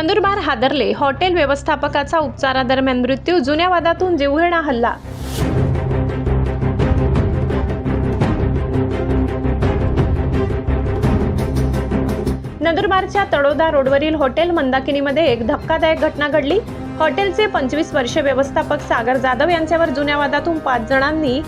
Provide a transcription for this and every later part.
नंदुरबार हादरले, हॉटेल व्यवस्थापकाचा उपचारादरम्यान मृत्यू, जुन्या वादातून जीवघेणा हल्ला। नंदुरबारच्या तळोदा रोडवरील हॉटेल मंदाकिनीमध्ये एक धक्कादायक घटना घडली। हॉटेलचे 25 वर्षीय व्यवस्थापक सागर जाधव यांच्यावर जुन्या वादातून 5 जणांनी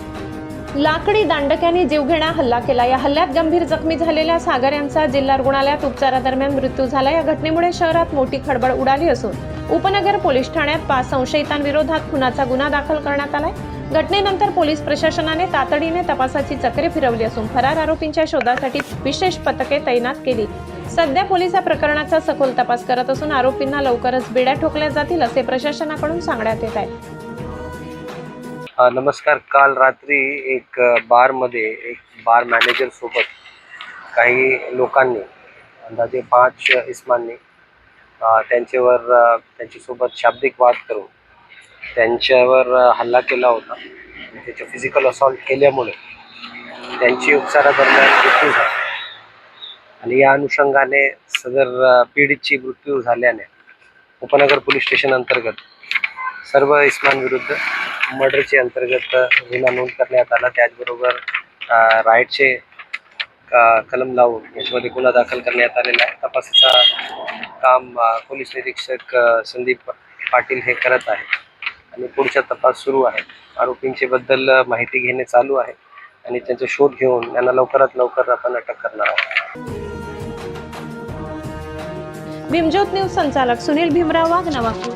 लाकडी दांडक्याने जीवघेणा हल्ला केला। या हल्ल्यात गंभीर जखमी झालेल्या सागर यांचा जिल्हा रुग्णालयात उपचारादरम्यान मृत्यू झाला। या घटनेमुळे शहरात मोठी खळबळ उडाली असून उपनगर पोलीस ठाण्यात 5 संशयितांविरोधात खुनाचा गुन्हा दाखल करण्यात आलाय। घटनेनंतर पोलीस प्रशासनाने तातडीने तपासाची चक्रे फिरवली असून फरार आरोपींच्या शोधासाठी विशेष पथके तैनात केली। सध्या पोलीस या प्रकरणाचा सखोल तपास करत असून आरोपींना लवकरच बेड्या ठोकल्या जातील असे प्रशासनाकडून सांगण्यात येत आहे। नमस्कार। काल रात्री एक बारमध्ये एक बार मॅनेजर सोबत काही लोकांनी अंदाजे 5 इस्मांनी त्यांच्यासोबत शाब्दिक वाद करून त्यांच्यावर हल्ला केला होता। त्याचे फिजिकल असॉल्ट केल्यामुळे त्यांची उपचारादरम्यान मृत्यू झाली आणि या अनुषंगाने सदर पीडितची मृत्यू झाल्याने उपनगर पोलीस स्टेशन अंतर्गत सर्व इस्मांविरुद्ध मर्डरचे अंतर्गत गुन्हा नोंद करण्यात आला। त्याचबरोबर राईटचे कलम लावून याच्यामध्ये गुन्हा दाखल करण्यात आलेला आहे। तपासाचा काम पोलीस निरीक्षक संदीप पाटील हे करत आहे आणि पुढचा तपास सुरू आहे। आरोपींचे बद्दल माहिती घेणे चालू आहे आणि त्यांचा शोध घेऊन यांना लवकरात लवकर आपण अटक करणार आहोत। भीमज्योत न्यूज संचालक सुनील भीमराव वाघ, नवापूर।